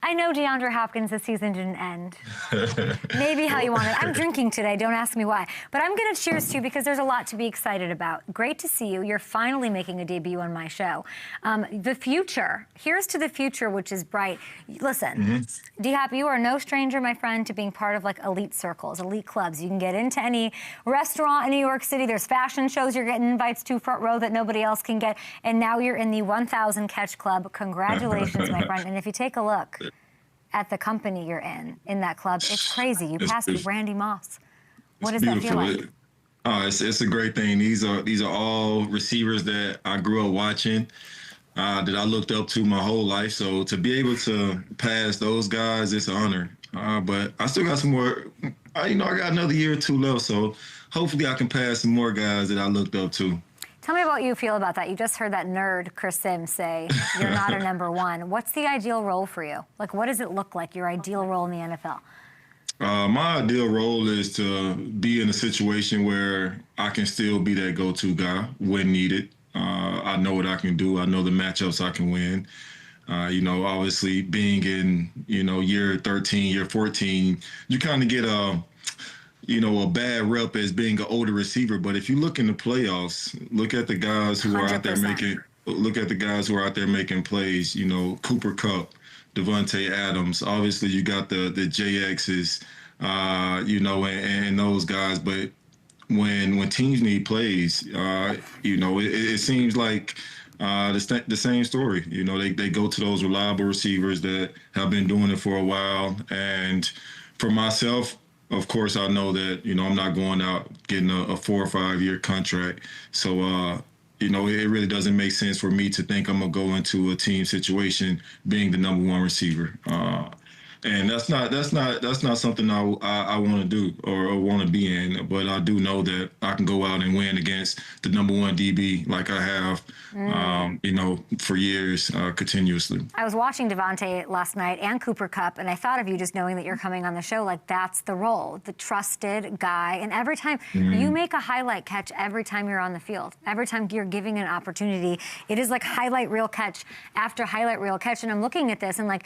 I know DeAndre Hopkins, the season didn't end. Maybe how you want it. I'm drinking today. Don't ask me why. But I'm going to cheers to you because there's a lot to be excited about. Great to see you. You're finally making a debut on my show. The future. Here's to the future, which is bright. Listen, D-Hop, you are no stranger, my friend, to being part of like elite circles, elite clubs. You can get into any restaurant in New York City. There's fashion shows you're getting invites to front row that nobody else can get. And now you're in the 1,000 catch club. Congratulations, my friend. And if you take a look at the company you're in that club, it's crazy. You passed Randy Moss. What does that feel like? It's a great thing. These are all receivers that I grew up watching, that I looked up to my whole life. So to be able to pass those guys, it's an honor. But I still got some more. I got another year or two left, so hopefully I can pass some more guys that I looked up to. Tell me what you feel about that. You just heard that nerd, Chris Sims, say you're not a number one. What's the ideal role for you? Like, what does it look like, your ideal role in the NFL? My ideal role is to be in a situation where I can still be that go-to guy when needed. I know what I can do. I know the matchups I can win. Obviously being in, year 13, year 14, you kind of get a bad rep as being an older receiver. But if you look in the playoffs, look at the guys who 100%. Are out there making plays, Cooper Kupp, Devontae Adams. Obviously you got the JXs, and those guys. But when teams need plays, it seems like the same story. They go to those reliable receivers that have been doing it for a while. And for myself, of course, I know that, I'm not going out getting a 4 or 5 year contract. So, it really doesn't make sense for me to think I'm going to go into a team situation being the #1 receiver. And that's not something I want to do or want to be in. But I do know that I can go out and win against the #1 DB like I have, for years continuously. I was watching Devontae last night and Cooper Kupp, and I thought of you just knowing that you're coming on the show. Like, that's the role, the trusted guy. And every time you make a highlight catch, every time you're on the field, every time you're giving an opportunity, it is like highlight reel catch after highlight reel catch. And I'm looking at this and like,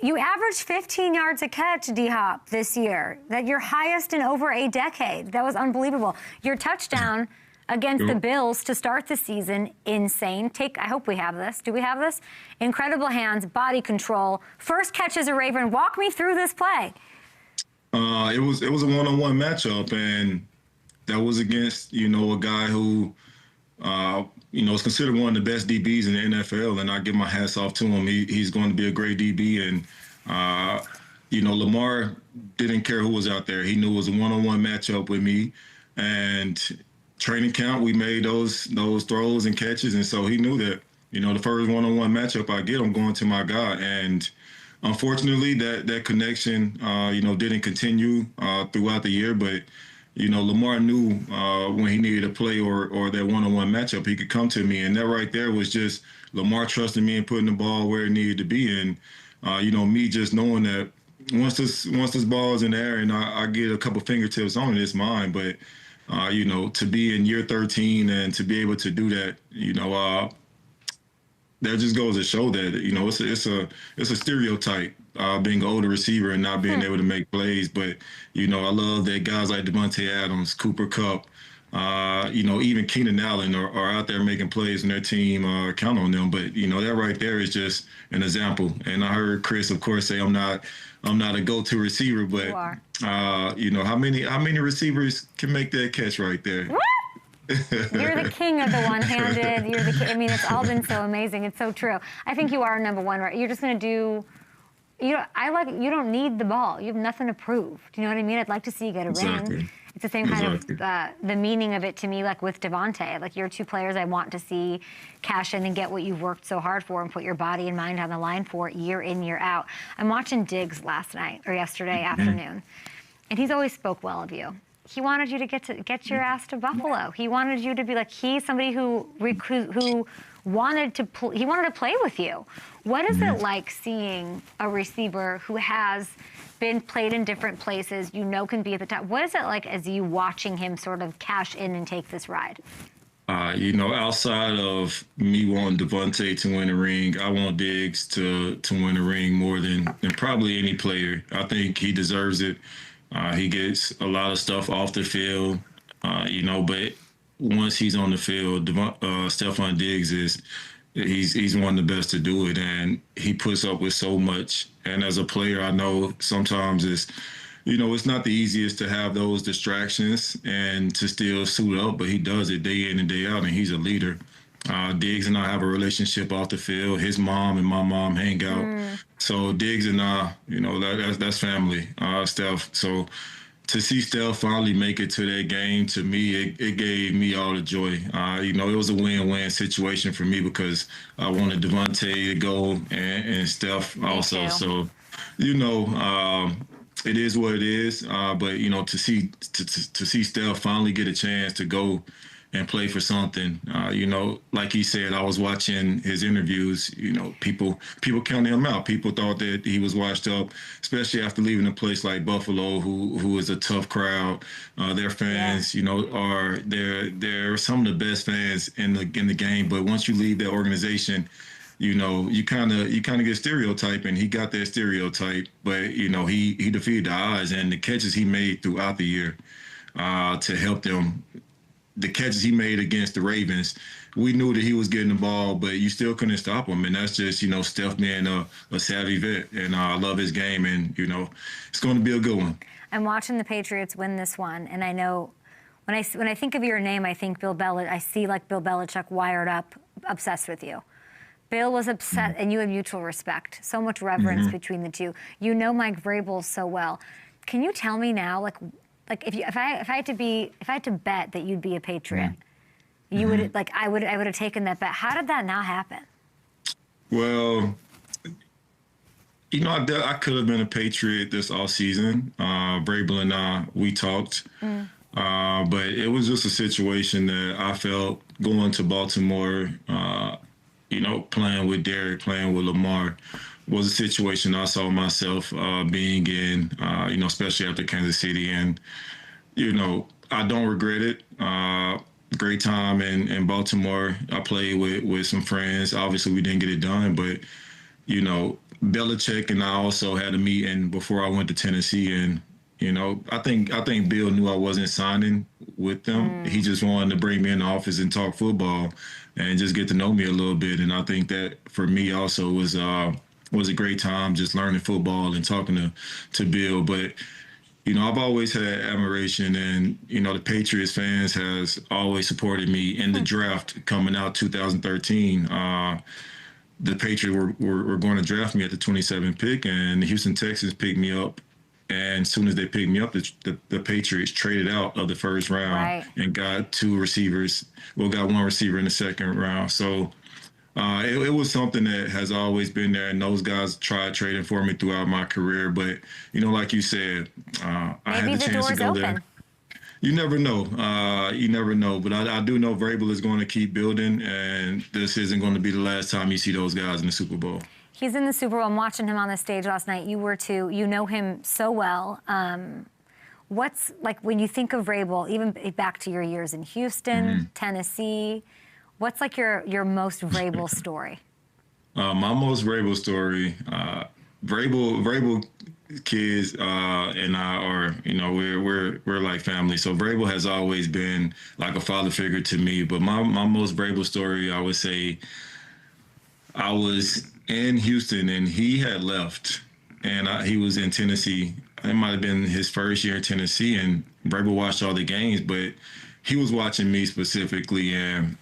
you averaged 15 yards a catch, D-Hop, this year. That your highest in over a decade. That was unbelievable. Your touchdown against the Bills to start the season, insane. I hope we have this. Do we have this? Incredible hands, body control. First catch as a Raven. Walk me through this play. It was a one-on-one matchup, and that was against, a guy who is considered one of the best DBs in the NFL, and I give my hats off to him. He's going to be a great DB, and Lamar didn't care who was out there. He knew it was a one-on-one matchup with me, and training camp we made those throws and catches, and so he knew that the first one-on-one matchup I get, I'm going to my guy, and unfortunately that connection didn't continue throughout the year, but. Lamar knew when he needed a play or that one-on-one matchup, he could come to me. And that right there was just Lamar trusting me and putting the ball where it needed to be. And, me just knowing that once this ball is in the air and I get a couple fingertips on it, it's mine. But, to be in year 13 and to be able to do that, that just goes to show that, it's a stereotype. Being an older receiver and not being able to make plays. But, I love that guys like Devontae Adams, Cooper Kupp, even Keenan Allen are out there making plays and their team count on them. But, that right there is just an example. And I heard Chris, of course, say I'm not a go-to receiver, but, how many receivers can make that catch right there? You're the king of the one-handed. It's all been so amazing. It's so true. I think you are #1, right? You're just going to do... you don't need the ball. You have nothing to prove. Do you know what I mean? I'd like to see you get a ring. It's the same kind of the meaning of it to me, like with Devontae. Like, you're two players I want to see cash in and get what you've worked so hard for and put your body and mind on the line for year in, year out. I'm watching Diggs yesterday afternoon, and he's always spoke well of you. He wanted you to get your ass to Buffalo. He wanted you to be like, he's somebody who wanted to play with you. What is it like seeing a receiver who has been played in different places, can be at the top? What is it like as you watching him sort of cash in and take this ride? Outside of me wanting Devontae to win a ring, I want Diggs to win a ring more than probably any player. I think he deserves it. He gets a lot of stuff off the field, but once he's on the field, Stefon Diggs he's one of the best to do it, and he puts up with so much. And as a player, I know sometimes it's not the easiest to have those distractions and to still suit up, but he does it day in and day out, and he's a leader. Diggs and I have a relationship off the field. His mom and my mom hang out. So Diggs and I, that's family, Steph. So to see Steph finally make it to that game, to me, it gave me all the joy. It was a win-win situation for me because I wanted Devontae to go and Steph also. So, it is what it is. But to see Steph finally get a chance to go and play for something, like he said, I was watching his interviews. People counted him out. People thought that he was washed up, especially after leaving a place like Buffalo, who is a tough crowd. Their fans, they're some of the best fans in the game. But once you leave that organization, you kind of get stereotyped, and he got that stereotype. But he defeated the odds, and the catches he made throughout the year to help them. The catches he made against the Ravens, we knew that he was getting the ball, but you still couldn't stop him. And that's just, Steph being a savvy vet. And I love his game, and, it's going to be a good one. I'm watching the Patriots win this one, and I know when I think of your name, I think Bill Belichick. I see like Bill Belichick wired up, obsessed with you. Bill was upset, and you had mutual respect, so much reverence between the two. You know Mike Vrabel so well. Can you tell me now, like if I had to bet that you'd be a Patriot, you would I would have taken that bet. How did that not happen? Well, I could have been a Patriot this all season. Vrabel and I, we talked, but it was just a situation that I felt going to Baltimore. Playing with Derek, playing with Lamar, was a situation I saw myself being in, especially after Kansas City. And, I don't regret it. Great time in Baltimore. I played with some friends. Obviously, we didn't get it done, but, Belichick and I also had a meeting before I went to Tennessee. And, I think Bill knew I wasn't signing with them. He just wanted to bring me in the office and talk football and just get to know me a little bit. And I think that for me also was a great time just learning football and talking to Bill. But, I've always had admiration, and, the Patriots fans has always supported me in the draft coming out 2013. The Patriots were going to draft me at the 27th pick, and the Houston Texans picked me up. And as soon as they picked me up, the Patriots traded out of the first round and got two receivers. Well, got one receiver in the second round. So it was something that has always been there. And those guys tried trading for me throughout my career. But, like you said, I had the chance to go there. You never know. But I do know Vrabel is going to keep building, and this isn't going to be the last time you see those guys in the Super Bowl. He's in the Super Bowl. I'm watching him on the stage last night. You were too. You know him so well. What's, like, when you think of Vrabel, even back to your years in Houston, Tennessee, what's, like, your most Vrabel story? My most Vrabel story, Vrabel kids and I are, we're like family. So Vrabel has always been like a father figure to me. But my most Vrabel story, I would say, I was in Houston, and he had left, and he was in Tennessee. It might have been his first year in Tennessee, and Vrabel watched all the games, but he was watching me specifically, and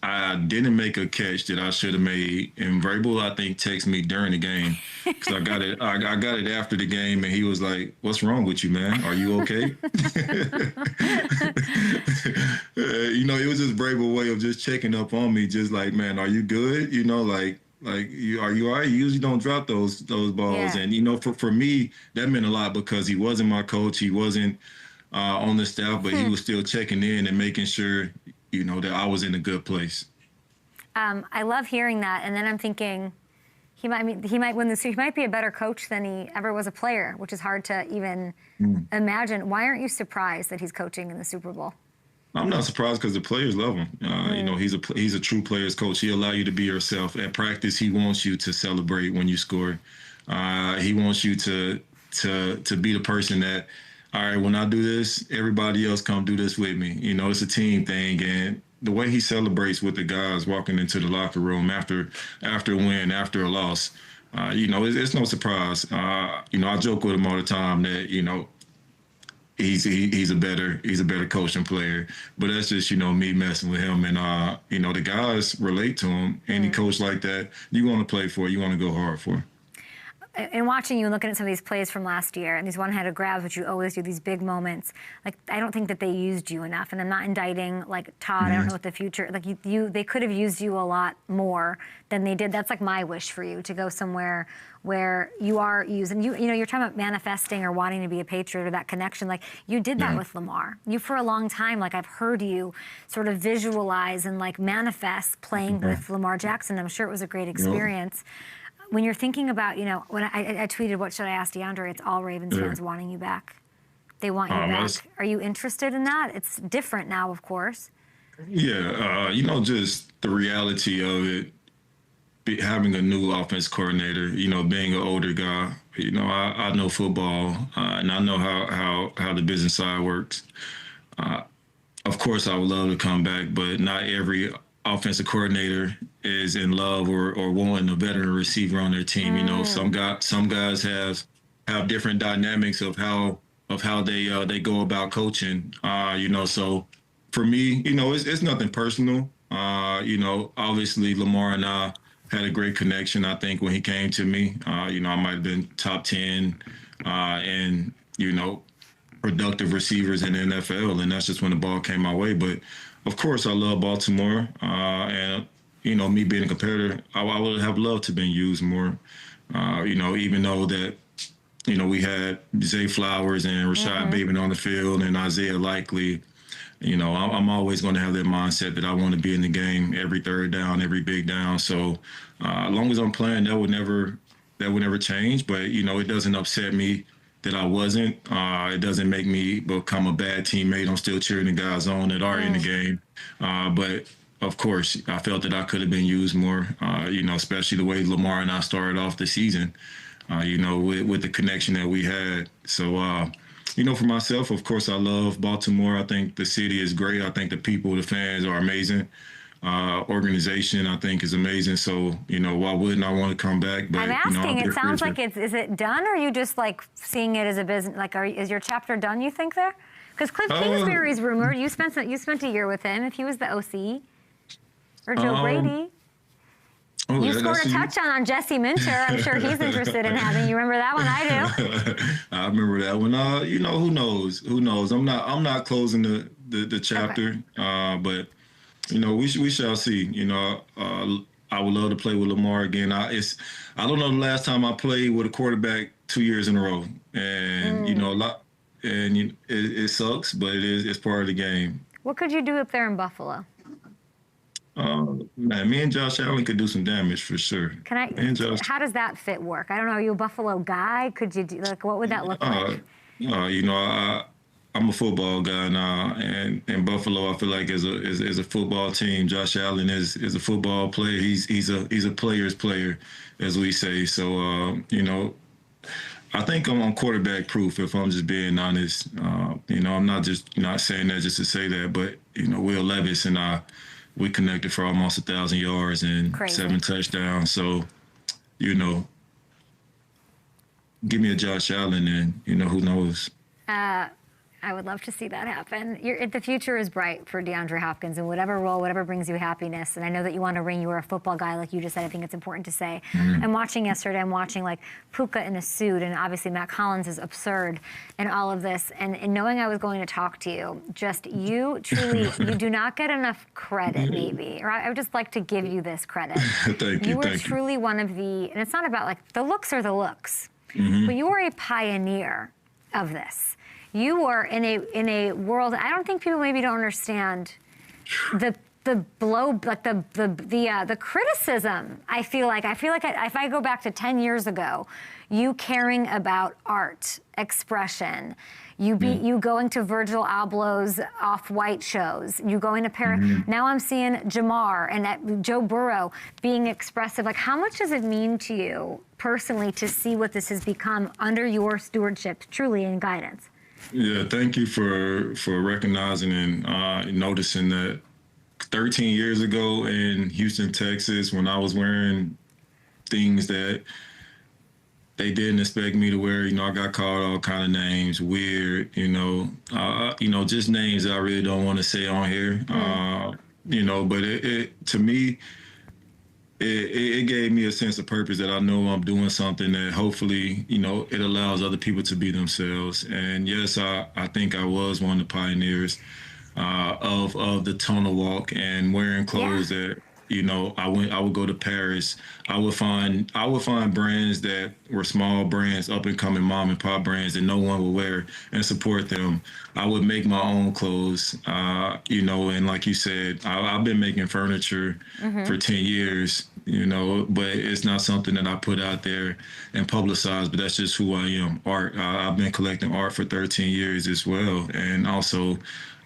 I didn't make a catch that I should have made. And Vrabel, I think, texted me during the game, because I got it. I got it after the game, and he was like, "What's wrong with you, man? Are you okay?" It was just Vrabel's way of just checking up on me, just like, "Man, are you good?" Are you all right? You usually don't drop those balls. Yeah. And, for me, that meant a lot, because he wasn't my coach. He wasn't on the staff, but he was still checking in and making sure, that I was in a good place. I love hearing that. And then I'm thinking he might win this. He might be a better coach than he ever was a player, which is hard to even imagine. Why aren't you surprised that he's coaching in the Super Bowl? I'm not surprised because the players love him. You know, he's a true players coach. He allow you to be yourself. At practice, he wants you to celebrate when you score. He wants you to be the person that, all right, when I do this, everybody else come do this with me. You know, it's a team thing, and the way he celebrates with the guys walking into the locker room after a win, after a loss, you know, it's no surprise. You know, I joke with him all the time that, you know, he's a better coach and player. But that's just, you know, me messing with him. And you know, the guys relate to him. Any coach like that, you want to play for, you want to go hard for. And watching you and looking at some of these plays from last year and these one-handed grabs, which you always do, these big moments, like, I don't think that they used you enough. And I'm not indicting, like, Todd, I don't know what the future, like, they could have used you a lot more than they did. That's like my wish for you, to go somewhere where you are used. And you know, you're talking about manifesting or wanting to be a Patriot or that connection. Like, you did that with Lamar. You, for a long time, like, I've heard you sort of visualize and, like, manifest playing with Lamar Jackson. I'm sure it was a great experience. When you're thinking about, you know, when I tweeted, what should I ask DeAndre? It's all Ravens fans wanting you back. They want you back. Are you interested in that? It's different now, of course. Yeah, you know, just the reality of it, having a new offense coordinator, you know, being an older guy, you know, I know football, and I know how the business side works. Of course, I would love to come back, but not every offensive coordinator is in love or wanting a veteran receiver on their team. You know, some guys have different dynamics of how they go about coaching. You know, so for me, you know, it's nothing personal. You know, obviously Lamar and I had a great connection. I think when he came to me, you know, I might have been top 10 and, you know, productive receivers in the NFL, and that's just when the ball came my way. But of course, I love Baltimore, and you know, me being a competitor, I would have loved to been used more. You know, even though that, you know, we had Zay Flowers and Rashad Bateman on the field and Isaiah Likely. You know, I'm always going to have that mindset that I want to be in the game every third down, every big down. So as long as I'm playing, that would never change. But you know, it doesn't upset me that I wasn't. It doesn't make me become a bad teammate. I'm still cheering the guys on that are in the game. But of course, I felt that I could have been used more, you know, especially the way Lamar and I started off the season, you know, with the connection that we had. So, you know, for myself, of course, I love Baltimore. I think the city is great. I think the people, the fans are amazing. Organization, I think, is amazing. So, you know, why wouldn't I want to come back? But, I'm asking, you know, it sounds like is it done, or are you just like seeing it as a business? Like, is your chapter done, you think, there? Because Cliff Kingsbury's rumored. You spent a year with him. If he was the OC, or Joe Brady. You scored a touchdown on Jesse Minter. I'm sure he's interested in having you. Remember that one? I do. I remember that one. You know, who knows? Who knows? I'm not closing the chapter, but you know, we shall see. You know, I would love to play with Lamar again. I don't know the last time I played with a quarterback 2 years in a row, and you know, it sucks, but it's part of the game. What could you do up there in Buffalo? Man, me and Josh Allen could do some damage for sure. How does that fit work? I don't know. Are you a Buffalo guy? Could you do, like, what would that look like? You know, I'm a football guy now, and in Buffalo, I feel like as a football team, Josh Allen is a football player. He's a player's player, as we say. So you know, I think I'm on quarterback proof, if I'm just being honest. You know, I'm not saying that just to say that, but you know, Will Levis and I, we connected for almost 1,000 yards and 7 touchdowns. So, you know, give me a Josh Allen, and you know, who knows. I would love to see that happen. The future is bright for DeAndre Hopkins in whatever role, whatever brings you happiness. And I know that you want to ring. You were a football guy, like you just said. I think it's important to say. I'm watching yesterday. I'm watching like Puka in a suit, and obviously Matt Collins is absurd in all of this. And knowing I was going to talk to you, just you truly, you do not get enough credit, maybe. Or I would just like to give you this credit. Thank you. You were truly one of the, and it's not about like the looks are the looks, but you were a pioneer of this. You were in a world. I don't think people maybe don't understand the the blow, like the criticism. I feel like if I go back to 10 years ago, you caring about art, expression, you going to Virgil Abloh's Off-White shows, you going to now I'm seeing Jamar and Joe Burrow being expressive. Like, how much does it mean to you personally to see what this has become under your stewardship, truly, and guidance? Yeah, thank you for recognizing and noticing that 13 years ago in Houston, Texas, when I was wearing things that they didn't expect me to wear, I got called all kind of names, weird, just names that I really don't want to say on here, but it to me, it gave me a sense of purpose that I know I'm doing something that hopefully, it allows other people to be themselves. And yes, I think I was one of the pioneers of the tonal walk and wearing clothes that, I would go to Paris. I would find brands that were small brands, up and coming mom and pop brands that no one would wear, and support them. I would make my own clothes, and like you said, I've been making furniture for 10 years, but it's not something that I put out there and publicize, but that's just who I am. Art. I've been collecting art for 13 years as well. And also,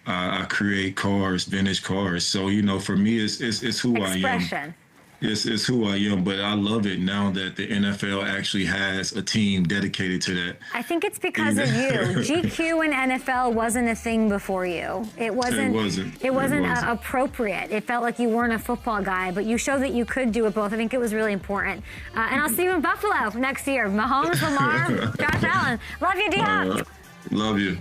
I create cars, vintage cars. So, for me, it's who I am. It's who I am, but I love it now that the NFL actually has a team dedicated to that. I think it's because of you. GQ and NFL wasn't a thing before you. It wasn't appropriate. It felt like you weren't a football guy, but you showed that you could do it both. I think it was really important. And I'll see you in Buffalo next year. Mahomes, Lamar, Josh Allen. Love you, D-Hop. Love you.